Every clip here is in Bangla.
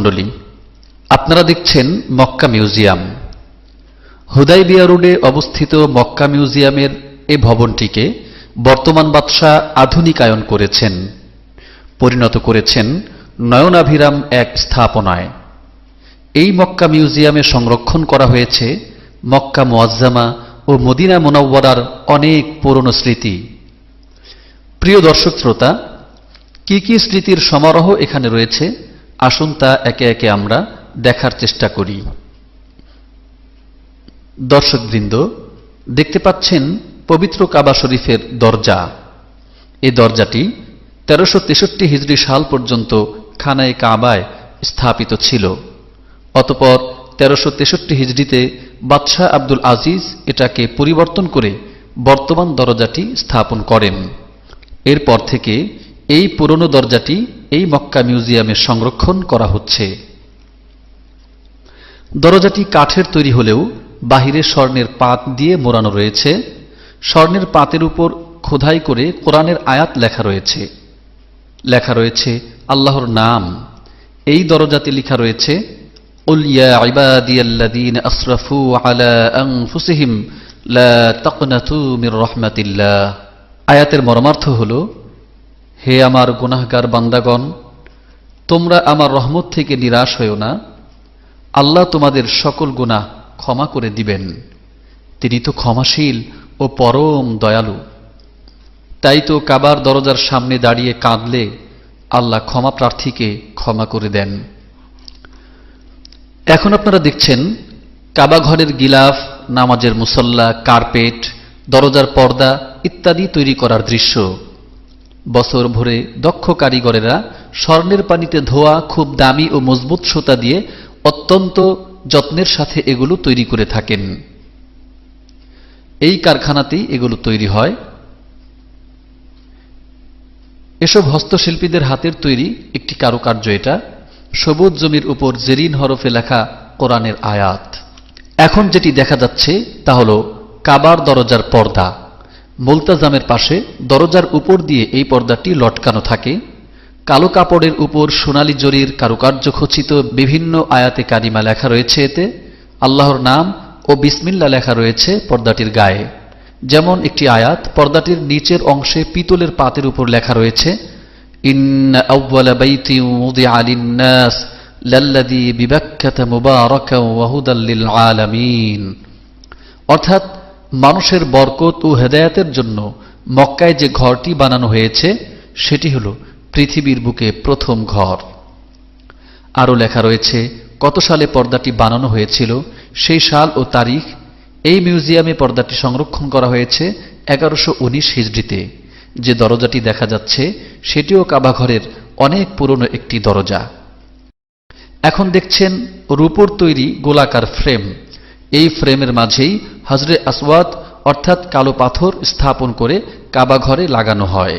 মণ্ডলী, আপনারা দেখছেন মক্কা মিউজিয়াম। হুদাইবিয়া রোডে অবস্থিত মক্কা মিউজিয়ামের এই ভবনটিকে বর্তমান বাদশাহ আধুনিকায়ন করেছেন, পরিণত করেছেন নয়নাভিরাম এক স্থাপনায়। এই মক্কা মিউজিয়ামে সংরক্ষণ করা হয়েছে মক্কা মুআজ্জামা ও মদিনা মুনাওয়ারার অনেক পুরনো স্মৃতি। প্রিয় দর্শক শ্রোতা, কি কি স্মৃতির সমারোহ এখানে রয়েছে, আসুন তা একে একে আমরা দেখার চেষ্টা করি। দর্শকবৃন্দ, দেখতে পাচ্ছেন পবিত্র কাবা শরীফের দরজা। এই দরজাটি 1363 হিজরি সাল পর্যন্ত খানায়ে কাবায় স্থাপিত ছিল। অতঃপর 1363 হিজরিতে বাদশাহ আব্দুল আজিজ এটাকে পরিবর্তন করে বর্তমান দরজাটি স্থাপন করেন। এরপর থেকে এই পুরনো দরজাটি এই মক্কা মিউজিয়ামে সংরক্ষণ করা হচ্ছে। দরজাটি কাঠের তৈরি হলেও বাহিরে স্বর্ণের পাত দিয়ে মোড়ানো রয়েছে। স্বর্ণের পাতের উপর খোদাই করে কোরআনের আয়াত লেখা রয়েছে আল্লাহর নাম। এই দরজাতে লেখা রয়েছে কুল ইয়া ইবাদিয়াল্লাযীনা আসরাফু আলা আনফুসিহিম লা তাকনাতু মির রাহমাতিল্লাহ। আয়াতের মর্মার্থ হল, হে আমার গুনাহগার বান্দাগণ, তোমরা আমার রহমত থেকে নিরাশ হও না। আল্লাহ তোমাদের সকল গুনাহ ক্ষমা করে দিবেন। তিনি তো ক্ষমাশীল ও পরম দয়ালু। তাই তো কাবার দরজার সামনে দাঁড়িয়ে কাঁদলে আল্লাহ ক্ষমা প্রার্থীকে ক্ষমা করে দেন। এখন আপনারা দেখছেন কাবা ঘরের গিলাফ, নামাজের মুসল্লা, কার্পেট, দরজার পর্দা ইত্যাদি তৈরি করার দৃশ্য। বছর ভরে দক্ষ কারিগরেরা স্বর্ণের পানিতে ধোয়া খুব দামি ও মজবুত সুতা দিয়ে অত্যন্ত যত্নের সাথে এগুলো তৈরি করে থাকেন। এই কারখানাতেই এগুলো তৈরি হয়। এসব হস্তশিল্পীদের হাতের তৈরি একটি কারুকার্য। এটা সবুজ জমির উপর জেরিন হরফে লেখা কোরআনের আয়াত। এখন যেটি দেখা যাচ্ছে তা হল কাবার দরজার পর্দা। মুলতাজামের পাশে দরজার উপর দিয়ে এই পর্দাটি লটকানো থাকে। কালো কাপড়ের উপর সোনালী জরির কারুকার্য খচিত বিভিন্ন আয়াতে কারিমা লেখা রয়েছে। এতে আল্লাহর নাম ও বিসমিল্লাহ লেখা রয়েছে পর্দাটির গায়ে। যেমন একটি আয়াত পর্দাটির নিচের অংশে পিতলের পাতের উপর লেখা রয়েছে ইন্না আউওয়ালা বাইতিন উযিআ লিন-নাস লাল্লাযী বিবাক্কাতা মুবারাকান ওয়া হুদাল লিল আলামিন। অর্থাৎ মানুষের বরকত ও হেদায়েতের জন্য মক্কায় যে ঘরটি বানানো হয়েছে সেটি হল পৃথিবীর বুকে প্রথম ঘর। আরও লেখা রয়েছে কত সালে পর্দাটি বানানো হয়েছিল, সেই সাল ও তারিখ। এই মিউজিয়ামে পর্দাটি সংরক্ষণ করা হয়েছে 1119 হিজরিতে। যে দরজাটি দেখা যাচ্ছে সেটিও কাবা ঘরের অনেক পুরনো একটি দরজা। এখন দেখছেন রূপোর তৈরি গোলাকার ফ্রেম। এই ফ্রেমের মাঝেই হজরে আসওয়াদ অর্থাৎ কালো পাথর স্থাপন করে কাবা ঘরে লাগানো হয়,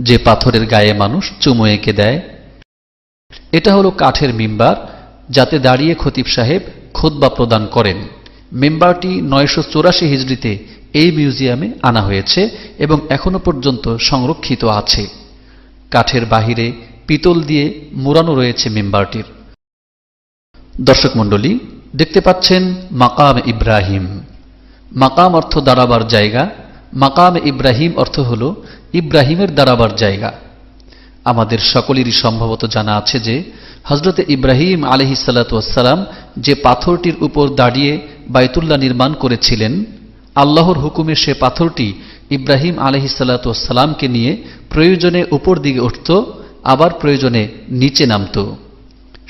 যে পাথরের গায়ে মানুষ চুমু এঁকে দেয়। এটা হলো কাঠের মিম্বার, যাতে দাঁড়িয়ে খতিব সাহেব খুতবা প্রদান করেন। মিম্বারটি 984 হিজরিতে এই মিউজিয়ামে আনা হয়েছে এবং এখনো পর্যন্ত সংরক্ষিত আছে। কাঠের বাহিরে পিতল দিয়ে মোড়ানো রয়েছে মিম্বারটির। দর্শক মণ্ডলী, দেখতে পাচ্ছেন মাকাম ইব্রাহিম। মাকাম অর্থ দাঁড়াবার জায়গা, মাকাম ইব্রাহিম অর্থ হল ইব্রাহিমের দাঁড়াবার জায়গা। আমাদের সকলেরই সম্ভবত জানা আছে যে হজরতে ইব্রাহিম আলাইহিসসালাতু ওয়াসসালাম যে পাথরটির উপর দাঁড়িয়ে বাইতুল্লাহ নির্মাণ করেছিলেন, আল্লাহর হুকুমে সে পাথরটি ইব্রাহিম আলাইহিসসালাতু ওয়াসসালামকে নিয়ে প্রয়োজনে উপর দিকে উঠত, আবার প্রয়োজনে নিচে নামত।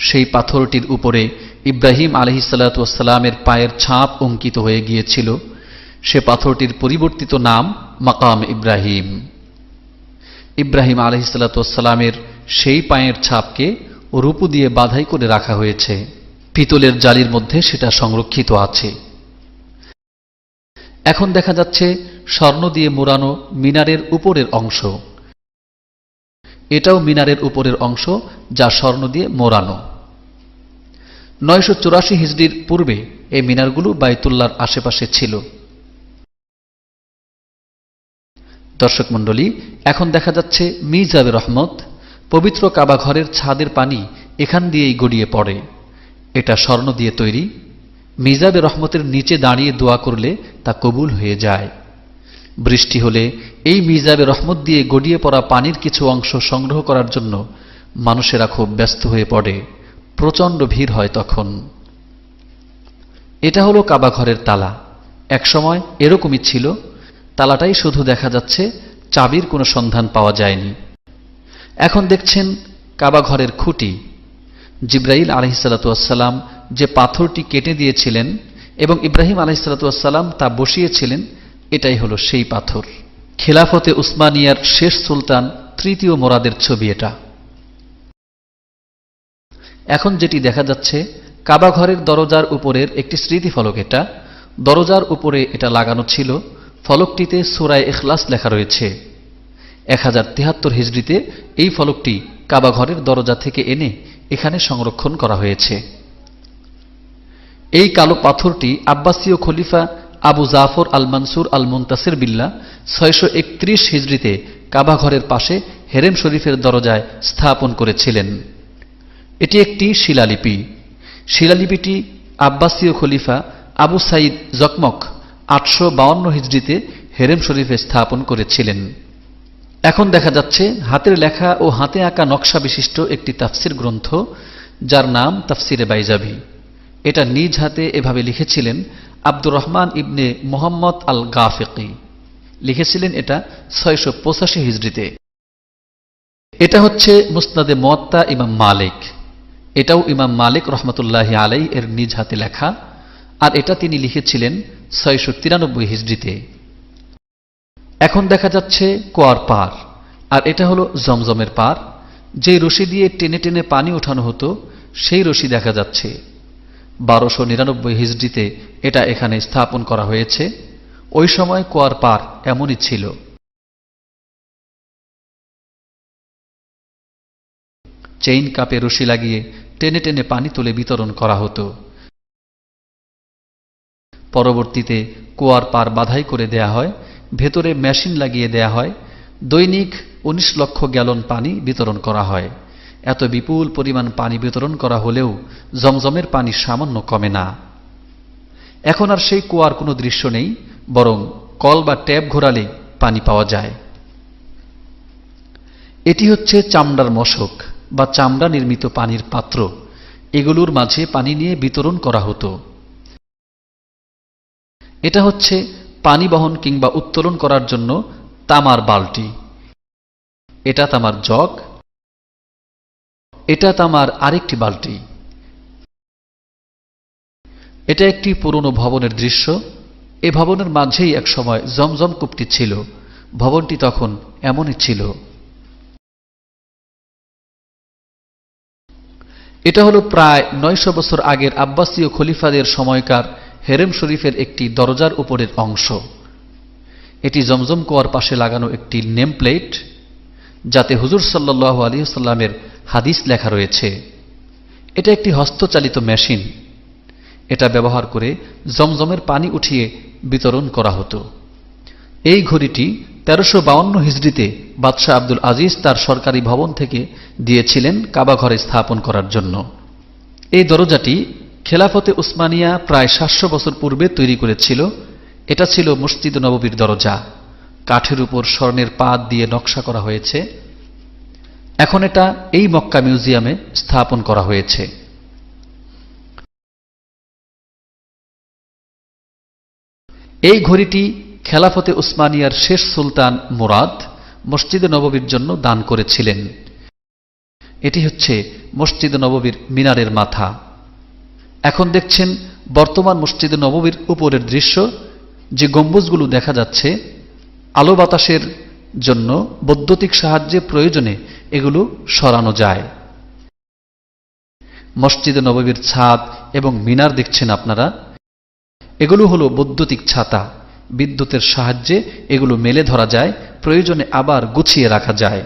সেই পাথরটির উপরে ইব্রাহিম আলাইহিসসালাতু ওয়াসসালামের পায়ের ছাপ অঙ্কিত হয়ে গিয়েছিল। সে পাথরটির পরিবর্তিত নাম মাকাম ইব্রাহিম। ইব্রাহিম আলাইহিসসালাতু ওয়াসসালামের সেই পায়ের ছাপকে রূপো দিয়ে বাঁধাই করে রাখা হয়েছে। পিতলের জালির মধ্যে সেটা সংরক্ষিত আছে। এখন দেখা যাচ্ছে স্বর্ণ দিয়ে মোড়ানো মিনারের উপরের অংশ। এটাও মিনারের উপরের অংশ, যা স্বর্ণ দিয়ে মোড়ানো। 984 হিজরির পূর্বে এই মিনারগুলো বাইতুল্লাহর আশেপাশে ছিল। দর্শক মণ্ডলী, এখন দেখা যাচ্ছে মিজাবে রহমত। পবিত্র কাবা ঘরের ছাদের পানি এখান দিয়েই গড়িয়ে পড়ে। এটা স্বর্ণ দিয়ে তৈরি। মিজাবে রহমতের নিচে দাঁড়িয়ে দোয়া করলে তা কবুল হয়ে যায়। বৃষ্টি হলে এই মিজাবে রহমত দিয়ে গড়িয়ে পড়া পানির কিছু অংশ সংগ্রহ করার জন্য মানুষেরা খুব ব্যস্ত হয়ে পড়ে। প্রচণ্ড ভিড় হয় তখন। এটা হলো কাবা ঘরের তালা। একসময় এরকমই ছিল। তালাটাই শুধু দেখা যাচ্ছে, চাবির কোনো সন্ধান পাওয়া যায়নি। এখন দেখছেন কাবা ঘরের খুঁটি। জিব্রাইল আলাইহিসসালাতু ওয়াসসালাম যে পাথরটি কেটে দিয়েছিলেন এবং ইব্রাহিম আলাইহিসসালাতু ওয়াসসালাম তা বসিয়েছিলেন, এটাই হলো সেই পাথর। খিলাফতে উসমানিয়ার শেষ সুলতান তৃতীয় মোরাদের ছবি এটা। এখন যেটি দেখা যাচ্ছে কাবা ঘরের দরজার উপরের একটি স্মৃতিফলক। এটা দরজার উপরে এটা লাগানো ছিল। ফলকটিতে সূরায়ে ইখলাস লেখা রয়েছে। 1073 হিজরিতে এই ফলকটি কাবা ঘরের দরজা থেকে এনে এখানে সংরক্ষণ করা হয়েছে। এই কালো পাথরটি আব্বাসীয় খলিফা আবু জাফর আল মানসুর আল মুনতাসির বিল্লাহ 631 হিজরিতে কাবা ঘরের পাশে হেরেম শরীফের দরজায় স্থাপন করেছিলেন। এটি একটি শিলালিপি। শিলালিপিটি আব্বাসীয় খলিফা আবু সাইদ জকমক 852 হিজরিতে হেরেম শরীফে স্থাপন করেছিলেন। এখন দেখা যাচ্ছে হাতের লেখা ও হাতে আঁকা নকশা বিশিষ্ট একটি তাফসির গ্রন্থ, যার নাম তাফসিরে বাইজাবি। এটা নিজ হাতে এভাবে লিখেছিলেন আব্দুর রহমান ইবনে মুহাম্মদ আল গাফিকি। লিখেছিলেন এটা 685 হিজরিতে। এটা হচ্ছে মুসনাদে মুয়াত্তা ইমাম মালিক। এটাও ইমাম মালিক রহমতুল্লাহি আলাই এর নিজ হাতে লেখা, আর এটা তিনি লিখেছিলেন 693 হিজরিতে। এখন দেখা যাচ্ছে কুয়ার পার, আর এটা হলো জমজমের পার। যেই রশি দিয়ে টেনে টেনে পানি ওঠানো হতো সেই রশি দেখা যাচ্ছে। 1299 হিজরিতে এটা এখানে স্থাপন করা হয়েছে। ওই সময় কুয়ার পার এমনই ছিল। চেইন কাপে রশি লাগিয়ে টেনে টেনে পানি তুলে বিতরণ করা হতো। পরবর্তীতে কুয়ার পার বাধাই করে দেয়া হয়, ভেতরে মেশিন লাগিয়ে দেয়া হয়। দৈনিক 19 লক্ষ গ্যালন পানি বিতরণ করা হয়। এত বিপুল পরিমাণ পানি বিতরণ করা হলেও জমজমের পানি সামান্য কমে না। এখন আর সেই কুয়ার কোনো দৃশ্য নেই, বরং কল বা ট্যাপ ঘোরালে পানি পাওয়া যায়। এটি হচ্ছে চামড়ার মশক বা চামড়া নির্মিত পানির পাত্র। এগুলোর মাঝে পানি নিয়ে বিতরণ করা হতো। এটা হচ্ছে পানি বহন কিংবা উত্তোলন করার জন্য তামার বালতি। এটা তামার জগ। এটা তামার আরেকটি বালতি। এটা একটি পুরনো ভবনের দৃশ্য। এ ভবনের মাঝেই একসময় জমজম কূপটি ছিল। ভবনটি তখন এমনই ছিল। এটা হলো প্রায় 900 বছর আগের আব্বাসীয় খলিফাদের সময়কার হেরেম শরীফের একটি দরজার উপরের অংশ। এটি জমজম কুয়ার পাশে লাগানো একটি নেম প্লেট, যাতে হুজুর সাল্লাল্লাহু আলাইহি ওয়াসাল্লামের হাদিস লেখা রয়েছে। এটা একটি হস্তচালিত মেশিন। এটা ব্যবহার করে জমজমের পানি উঠিয়ে বিতরণ করা হতো। এই ঘড়িটি 1352 হিজরিতে বাদশাহ আব্দুল আজিজ তার সরকারি ভবন থেকে দিয়েছিলেন কাবা ঘরে স্থাপন করার জন্য। এই দরজাটি খেলাফতে উসমানিয়া প্রায় 700 বছর পূর্বে তৈরি করেছিল। এটা ছিল মসজিদ নববীর দরজা। কাঠের উপর স্বর্ণের পাত দিয়ে নকশা করা হয়েছে। এখন এটা এই মক্কা মিউজিয়ামে স্থাপন করা হয়েছে। এই ঘড়িটি খেলাফতে উসমানিয়ার শেষ সুলতান মুরাদ মসজিদ নববীর জন্য দান করেছিলেন। এটি হচ্ছে মসজিদ নববীর মিনারের মাথা। এখন দেখছেন বর্তমান মসজিদ নববীর উপরের দৃশ্য। যে গম্বুজগুলো দেখা যাচ্ছে, আলো বাতাসের জন্য বৈদ্যুতিক সাহায্যে প্রয়োজনে এগুলো সরানো যায়। মসজিদ নববীর ছাদ এবং মিনার দেখছেন আপনারা, এগুলো হলো বৈদ্যুতিক ছাতা। বিদ্যুতের সাহায্যে এগুলো মেলে ধরা যায়, প্রয়োজনে আবার গুছিয়ে রাখা যায়।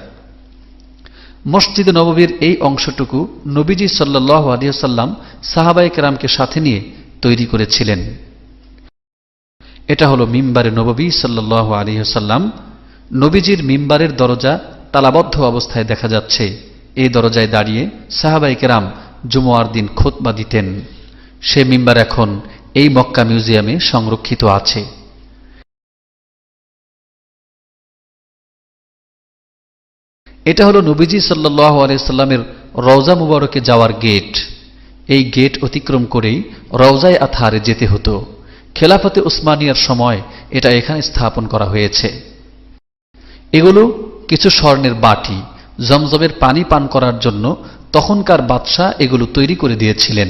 মসজিদ নববীর এই অংশটুকু নবীজি সাল্লাল্লাহু আলাইহি ওয়াসাল্লাম সাহাবায়ে কেরামকে সাথে নিয়ে তৈরি করেছিলেন। এটা হলো মিম্বারে নববী সাল্লাল্লাহু আলাইহি ওয়াসাল্লাম। নবীজির মিম্বারের দরজা তালাবদ্ধ অবস্থায় দেখা যাচ্ছে। এই দরজায় দাঁড়িয়ে সাহাবায়ে কেরাম জুমআর দিন খুতবা দিতেন। সে মিম্বার এখন এই মক্কা মিউজিয়ামে সংরক্ষিত আছে। এটা হলো নবীজি সাল্লাল্লাহু আলাইহি সাল্লামের রওজা মুবারকে যাওয়ার গেট। এই গেট অতিক্রম করেই রওজায়ে আতহারে যেতে হতো। খেলাফতে উসমানিয়ার সময় এটা এখানে স্থাপন করা হয়েছে। এগুলো কিছু স্বর্ণের বাটি, জমজমের পানি পান করার জন্য তখনকার বাদশাহ এগুলো তৈরি করে দিয়েছিলেন।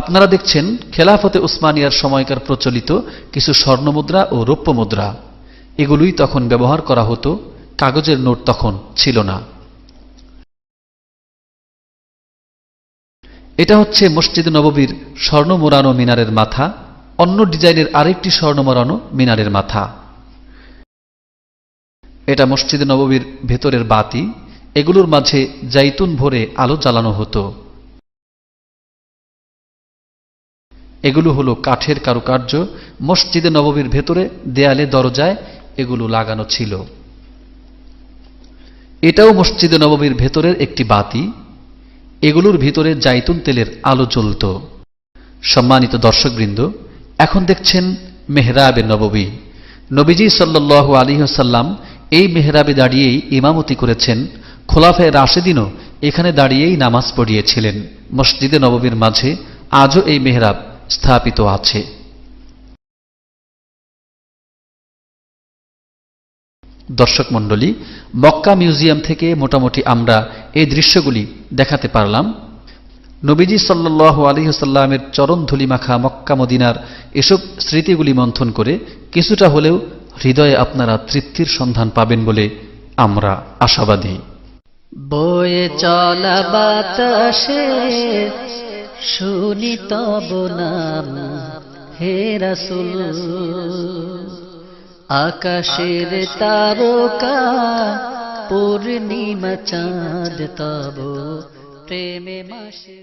আপনারা দেখছেন খেলাফতে উসমানিয়ার সময়কার প্রচলিত কিছু স্বর্ণমুদ্রা ও রৌপ্য মুদ্রা। এগুলোই তখন ব্যবহার করা হতো, কাগজের নোট তখন ছিল না। এটা হচ্ছে মসজিদ নববীর স্বর্ণ মোড়ানো মিনারের মাথা, অন্য ডিজাইনের আরেকটি স্বর্ণ মোড়ানো মিনারের মাথা। এটা মসজিদ নববীর ভেতরের বাতি, এগুলোর মাঝে জাইতুন ভরে আলো জ্বালানো হতো। এগুলো হলো কাঠের কারুকার্য। মসজিদে নববীর ভেতরে দেয়ালে দরজায় এগুলো লাগানো ছিল। এটাও মসজিদে নববীর ভেতরের একটি বাতি, এগুলোর ভিতরে জাইতুন তেলের আলো জ্বলত। সম্মানিত দর্শকবৃন্দ, এখন দেখছেন মেহরাবে নববী। নবীজি সাল্লাল্লাহু আলাইহি ওয়াসাল্লাম এই মেহরাবে দাঁড়িয়েই ইমামতি করেছেন। খোলাফায়ে রাশেদিনও এখানে দাঁড়িয়েই নামাজ পড়িয়েছিলেন। মসজিদে নববীর মাঝে আজও এই মেহরাব স্থাপিত আছে। দর্শক মণ্ডলী, মক্কা মিউজিয়াম থেকে মোটামুটি আমরা এই দৃশ্যগুলি দেখাতে পারলাম। নবীজি সাল্লাল্লাহু আলাইহি ওয়াসাল্লামের চরণ ধুলি মাখা মক্কা মদিনার এসব স্মৃতিগুলি মন্থন করে কিছুটা হলেও হৃদয়ে আপনারা তৃপ্তির সন্ধান পাবেন বলে আমরা আশাবাদী। বয়ে চলা বাতাসে শুনি তব নাম হে রাসূল, আকাশের তারকা পূর্ণিমা চাঁদ তব প্রেমে মাসে